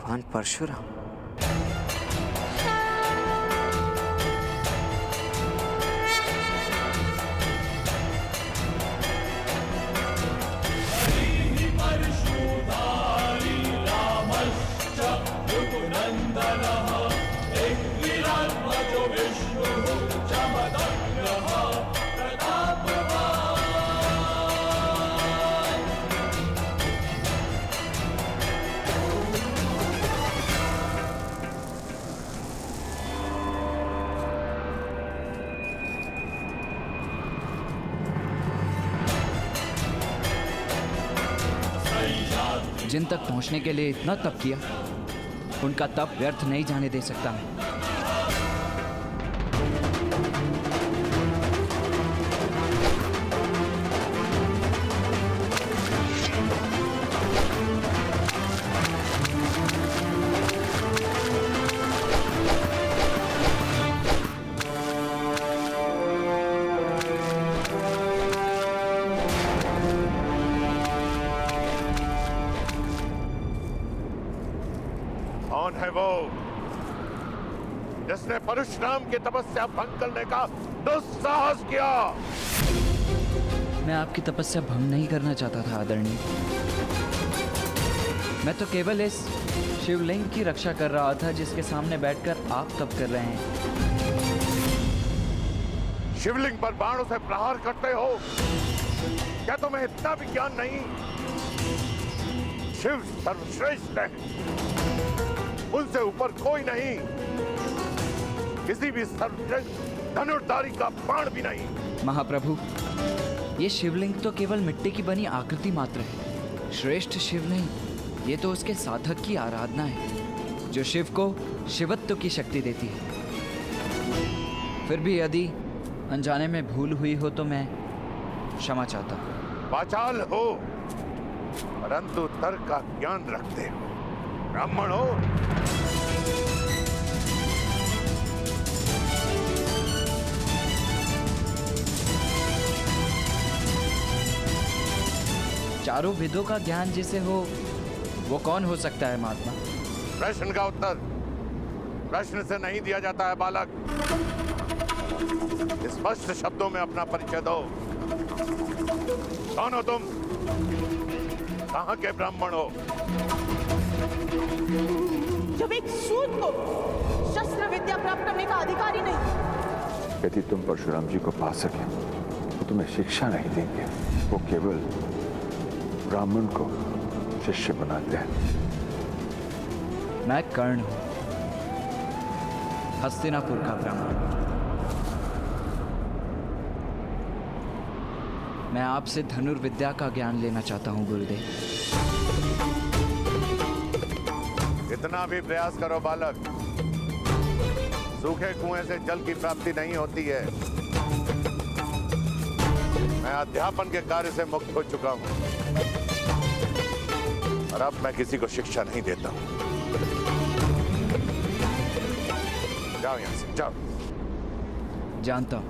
भगवान परशुराम। जिन तक पहुंचने के लिए इतना तप किया, उनका तप व्यर्थ नहीं जाने दे सकता मैं। कौन है वो जिसने परशुराम की तपस्या भंग करने का दुस्साहस किया? मैं आपकी तपस्या भंग नहीं करना चाहता था आदरणीय। मैं तो केवल इस शिवलिंग की रक्षा कर रहा था जिसके सामने बैठकर आप तप कर रहे हैं। शिवलिंग पर बाणों से प्रहार करते हो? क्या तुम्हें इतना भी ज्ञान नहीं? शिव सर्वश्रेष्ठ है, उनसे ऊपर कोई नहीं। किसी भी सर्वश्रेष्ठ धनुर्धारी का बाण भी नहीं। महाप्रभु, ये शिवलिंग तो केवल मिट्टी की बनी आकृति मात्र है। श्रेष्ठ शिव नहीं, ये तो उसके साधक की आराधना है जो शिव को शिवत्व की शक्ति देती है। फिर भी यदि अनजाने में भूल हुई हो तो मैं क्षमा चाहता हूँ। वाचाल हो परंतु तर्क का ज्ञान रखते हो। ब्राह्मण हो। चारों वेदों का ज्ञान जिसे हो वो कौन हो सकता है महात्मा? प्रश्न का उत्तर प्रश्न से नहीं दिया जाता है बालक। स्पष्ट शब्दों में अपना परिचय दो। कौन हो तुम? कहां के ब्राह्मण हो? जब एक सूत को शस्त्र विद्या प्राप्त करने का अधिकार ही नहीं। यदि तुम परशुराम जी को पा सके तो तुम्हें शिक्षा नहीं देंगे, वो केवल ब्राह्मण को शिष्य बनाते हैं। मैं कर्ण हूं, हस्तिनापुर का ब्राह्मण। मैं आपसे धनुर्विद्या का ज्ञान लेना चाहता हूं गुरुदेव। इतना भी प्रयास करो बालक, सूखे कुएं से जल की प्राप्ति नहीं होती है। मैं अध्यापन के कार्य से मुक्त हो चुका हूं और अब मैं किसी को शिक्षा नहीं देता हूं। जाओ यहां से, जाओ। जानता हूं,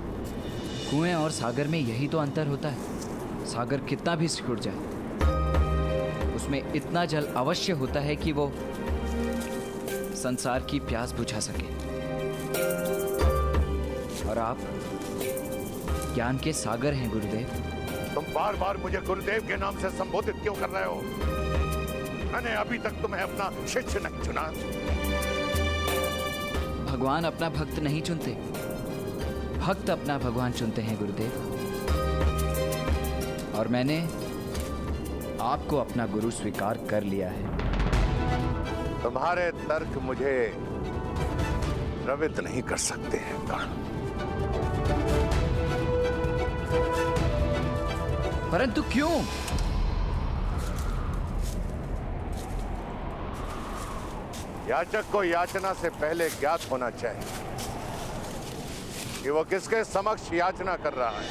कुएं और सागर में यही तो अंतर होता है। सागर कितना भी सिकुड़ जाए, उसमें इतना जल अवश्य होता है कि वो संसार की प्यास बुझा सके। और आप ज्ञान के सागर हैं गुरुदेव। तुम बार बार मुझे गुरुदेव के नाम से संबोधित क्यों कर रहे हो? मैंने अभी तक तुम्हें अपना शिष्य नहीं चुना। भगवान अपना भक्त नहीं चुनते, भक्त अपना भगवान चुनते हैं गुरुदेव। और मैंने आपको अपना गुरु स्वीकार कर लिया है। तुम्हारे तर्क मुझे प्रवृत्त नहीं कर सकते हैं कर्ण। परंतु क्यों? याचक को याचना से पहले ज्ञात होना चाहिए कि वो किसके समक्ष याचना कर रहा है।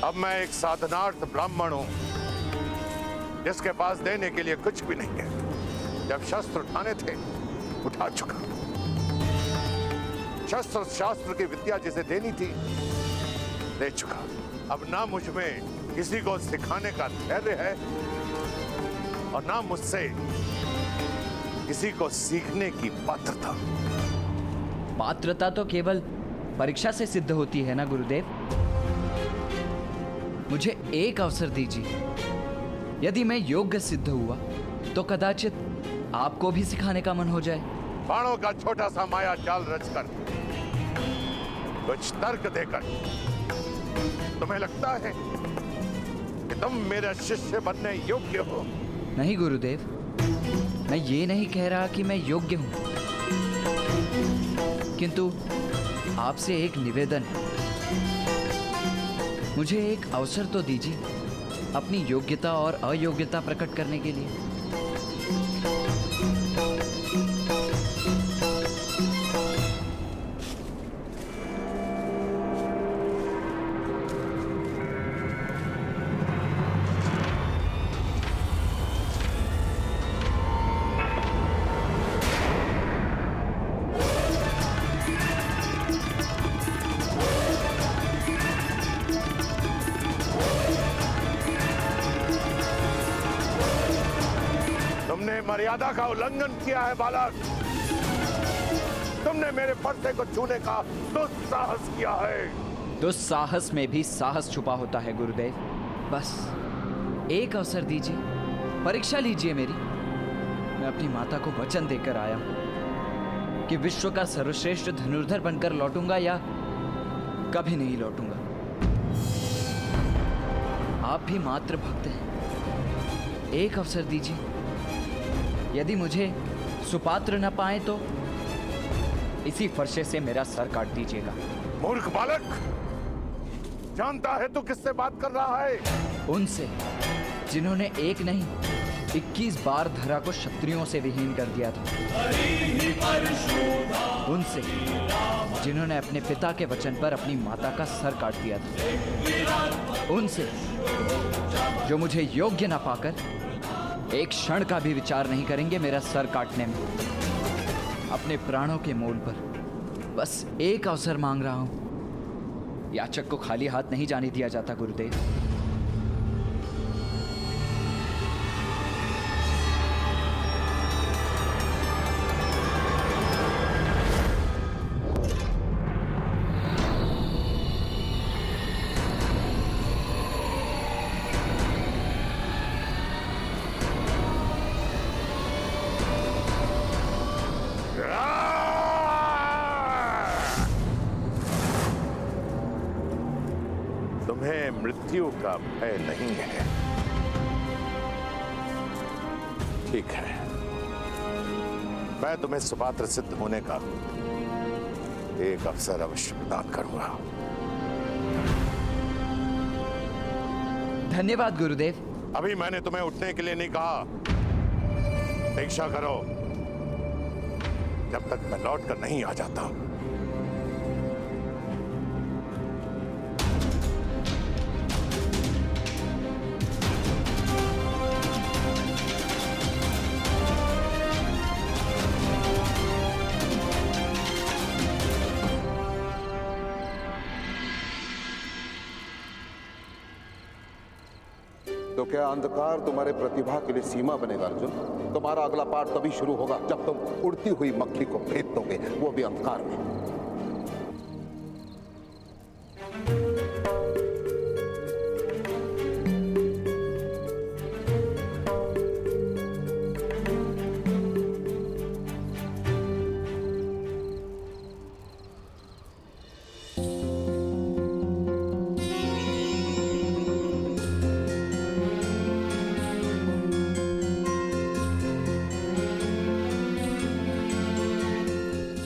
अब मैं एक साधनार्थ ब्राह्मण हूं जिसके पास देने के लिए कुछ भी नहीं है। जब शस्त्र उठाने थे उठा चुका। शस्त्र शास्त्र की विद्या जिसे देनी थी दे चुका। अब ना मुझ में किसी को सिखाने का धैर्य है और ना मुझसे किसी को सीखने की पात्रता। पात्रता तो केवल परीक्षा से सिद्ध होती है ना गुरुदेव। मुझे एक अवसर दीजिए। यदि मैं योग्य सिद्ध हुआ तो कदाचित आपको भी सिखाने का मन हो जाए। बाणों का छोटा सा माया जाल रचकर, कुछ तर्क देकर तुम्हें लगता है कि तुम मेरा शिष्य बनने योग्य हो? नहीं गुरुदेव, मैं ये नहीं कह रहा कि मैं योग्य हूं, किंतु आपसे एक निवेदन है। मुझे एक अवसर तो दीजिए अपनी योग्यता और अयोग्यता प्रकट करने के लिए। तुमने मर्यादा का उल्लंघन किया है बालक। तुमने मेरे फरसे को छूने का दुस्साहस किया है। दुस्साहस में भी साहस छुपा होता है गुरुदेव। बस एक अवसर दीजिए, परीक्षा लीजिए मेरी। मैं अपनी माता को वचन देकर आया हूं कि विश्व का सर्वश्रेष्ठ धनुर्धर बनकर लौटूंगा या कभी नहीं लौटूंगा। आप भी मात्र भक्त हैं। एक अवसर दीजिए। यदि मुझे सुपात्र न पाए तो इसी फरसे से मेरा सर काट दीजिएगा। मूर्ख बालक, जानता है तू किससे बात कर रहा है? उनसे जिन्होंने एक नहीं 21 बार धरा को क्षत्रियों से विहीन कर दिया था। उनसे जिन्होंने अपने पिता के वचन पर अपनी माता का सर काट दिया था। उनसे जो मुझे योग्य न पाकर एक क्षण का भी विचार नहीं करेंगे मेरा सर काटने में। अपने प्राणों के मोल पर बस एक अवसर मांग रहा हूं। याचक को खाली हाथ नहीं जाने दिया जाता गुरुदेव। तुम्हें मृत्यु का भय नहीं है। ठीक है, मैं तुम्हें सुपात्र सिद्ध होने का एक अवसर अवश्य प्रदान करूंगा। धन्यवाद गुरुदेव। अभी मैंने तुम्हें उठने के लिए नहीं कहा। प्रतीक्षा करो जब तक मैं लौट कर नहीं आ जाता। तो क्या अंधकार तुम्हारे प्रतिभा के लिए सीमा बनेगा अर्जुन? तुम्हारा अगला पाठ तभी शुरू होगा जब तुम उड़ती हुई मक्खी को भेद दोगे, वो भी अंधकार में।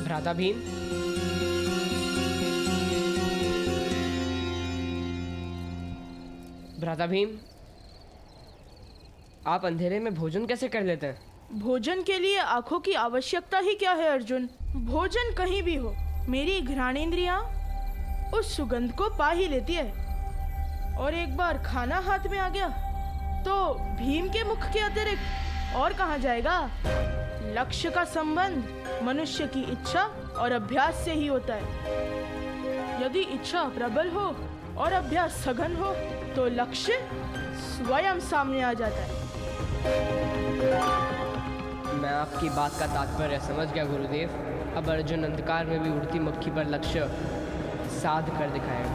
भ्राता भीम, भ्राता भीम, आप अंधेरे में भोजन कैसे कर लेते हैं? भोजन के लिए आंखों की आवश्यकता ही क्या है अर्जुन? भोजन कहीं भी हो, मेरी घ्राणेंद्रियां उस सुगंध को पा ही लेती है। और एक बार खाना हाथ में आ गया तो भीम के मुख के अतिरिक्त और कहाँ जाएगा? लक्ष्य का संबंध मनुष्य की इच्छा और अभ्यास से ही होता है। यदि इच्छा प्रबल हो और अभ्यास सघन हो तो लक्ष्य स्वयं सामने आ जाता है। मैं आपकी बात का तात्पर्य समझ गया गुरुदेव। अब अर्जुन अंधकार में भी उड़ती मक्खी पर लक्ष्य साध कर दिखाएगा।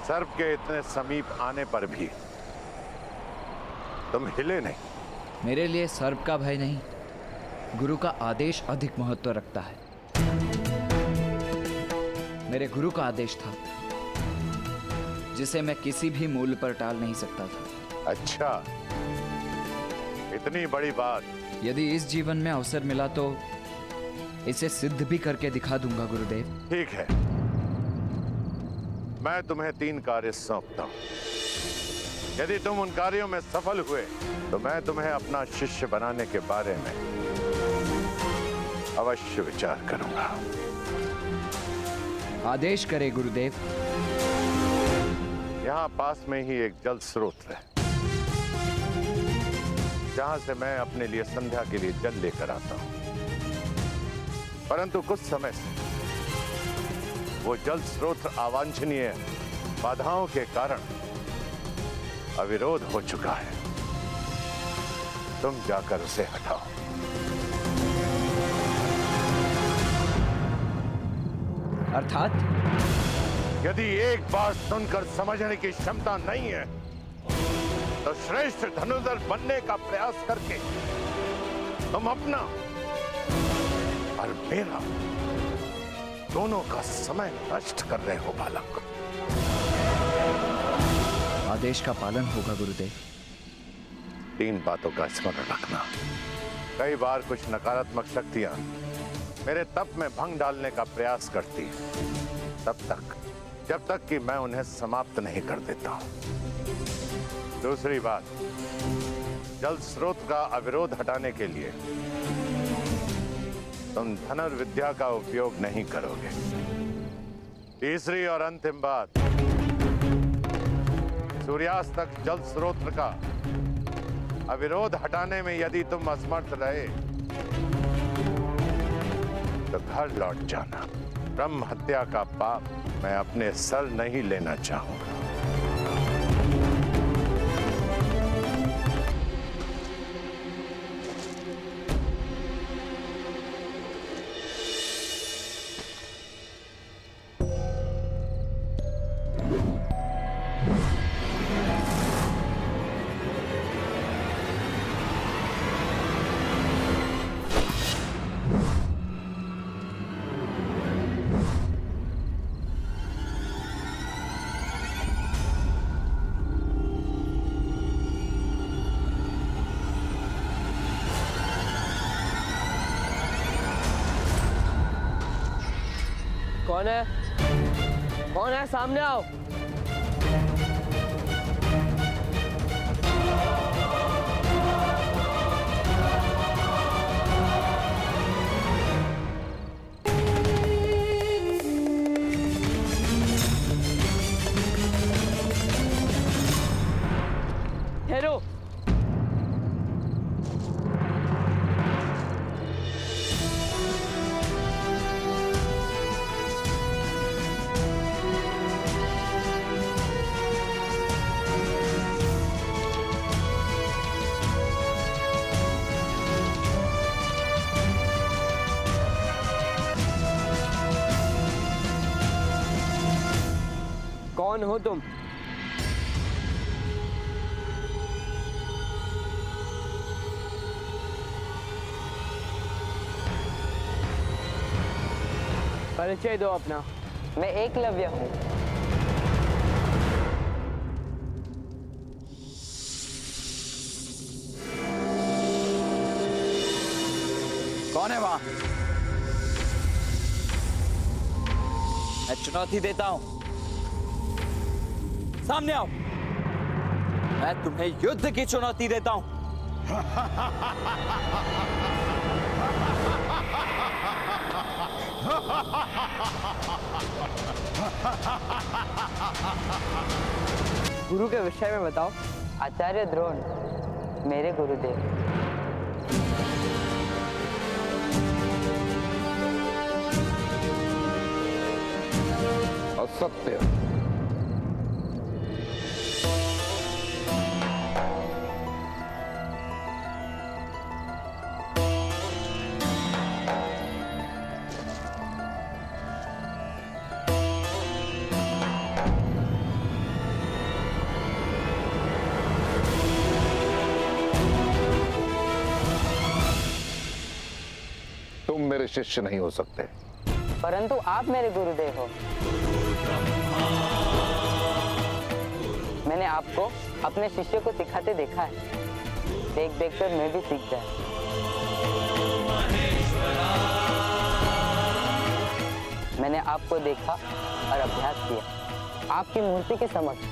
सर्प के इतने समीप आने पर भी तुम हिले नहीं। मेरे लिए सर्प का भय नहीं, गुरु का आदेश अधिक महत्व रखता है। मेरे गुरु का आदेश था जिसे मैं किसी भी मूल्य पर टाल नहीं सकता था। अच्छा, इतनी बड़ी बात। यदि इस जीवन में अवसर मिला तो इसे सिद्ध भी करके दिखा दूंगा गुरुदेव। ठीक है, मैं तुम्हें 3 कार्य सौंपता हूं। यदि तुम उन कार्यों में सफल हुए तो मैं तुम्हें अपना शिष्य बनाने के बारे में अवश्य विचार करूंगा। आदेश करे गुरुदेव। यहां पास में ही एक जल स्रोत है जहां से मैं अपने लिए संध्या के लिए जल लेकर आता हूं, परंतु कुछ समय से वो जल स्रोत अवांछनीय बाधाओं के कारण अविरोध हो चुका है। तुम जाकर उसे हटाओ। अर्थात यदि एक बात सुनकर समझने की क्षमता नहीं है तो श्रेष्ठ धनुर्धर बनने का प्रयास करके तुम अपना और मेरा दोनों का समय नष्ट कर रहे हो बालक। आदेश का पालन होगा गुरुदेव। 3 बातों का स्मरण रखना। कई बार कुछ नकारात्मक शक्तियां मेरे तप में भंग डालने का प्रयास करती हैं, तब तक जब तक कि मैं उन्हें समाप्त नहीं कर देता हूं। दूसरी बात, जल स्रोत का अविरोध हटाने के लिए तुम धनुर्विद्या का उपयोग नहीं करोगे। तीसरी और अंतिम बात, सूर्यास्त तक जल स्रोत का अविरोध हटाने में यदि तुम असमर्थ रहे तो घर लौट जाना। ब्रह्म हत्या का पाप मैं अपने सर नहीं लेना चाहूंगा। कौन है? कौन है? सामने आओ। ठहरो। कौन हो तुम? परिचय दो अपना। मैं एकलव्य हूँ। कौन है वहां? मैं चुनौती देता हूं, सामने आओ। मैं तुम्हें युद्ध की चुनौती देता हूं। गुरु के विषय में बताओ। आचार्य द्रोण मेरे गुरुदेव। असत्य। तुम मेरे शिष्य नहीं हो सकते। परंतु आप मेरे गुरुदेव हो। मैंने आपको अपने शिष्य को सिखाते देखा है। देख देख कर मैं भी सीख जाए। मैंने आपको देखा और अभ्यास किया आपकी मूर्ति के समक्ष।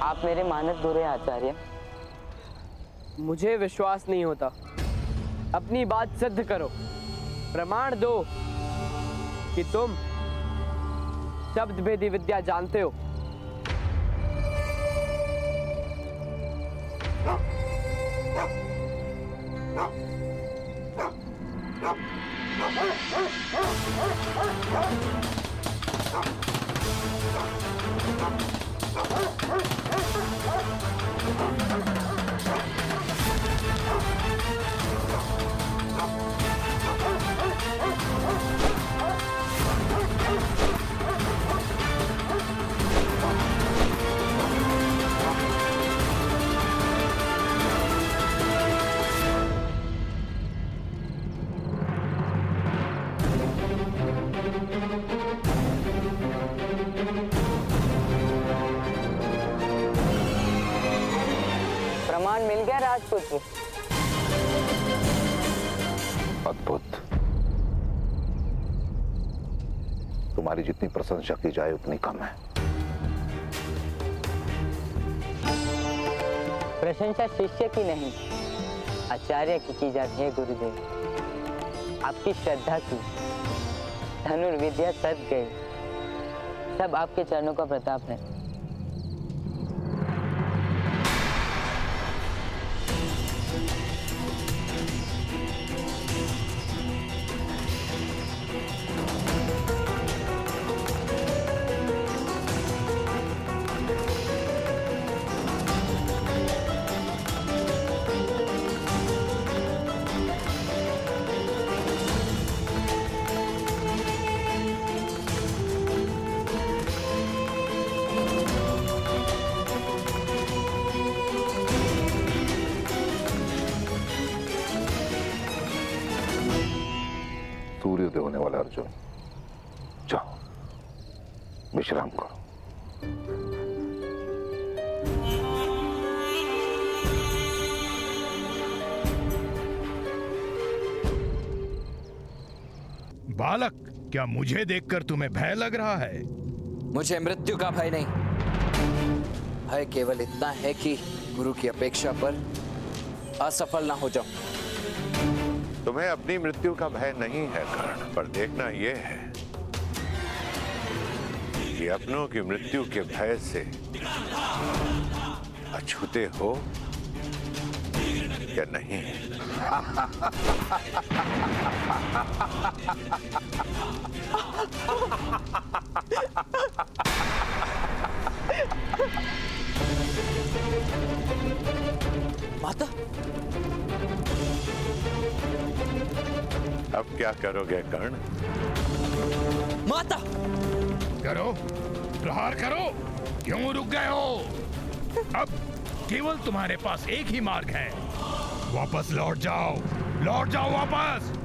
आप मेरे मानद गुरु हैं आचार्य। मुझे विश्वास नहीं होता। अपनी बात सिद्ध करो। प्रमाण दो कि तुम शब्द भेदी विद्या जानते हो। प्रमाण मिल गया राजपुत्र। अद्भुत। तुम्हारी जितनी प्रशंसा की जाए उतनी कम है। प्रशंसा शिष्य की नहीं आचार्य की जाती है गुरुदेव। आपकी श्रद्धा की धनुर्विद्या सद गई। सब आपके चरणों का प्रताप है। सूर्योदय होने वाला अर्जुन, जाओ विश्राम करो। बालक, क्या मुझे देखकर तुम्हें भय लग रहा है? मुझे मृत्यु का भय नहीं। भय केवल इतना है कि गुरु की अपेक्षा पर असफल ना हो जाऊं। तुम्हें अपनी मृत्यु का भय नहीं है कर्ण, पर देखना यह है कि अपनों की मृत्यु के भय से अछूते हो या नहीं। माता, अब क्या करोगे कर्ण? माता! करो, प्रहार करो। क्यों रुक गए हो? अब केवल तुम्हारे पास एक ही मार्ग है। वापस लौट जाओ वापस।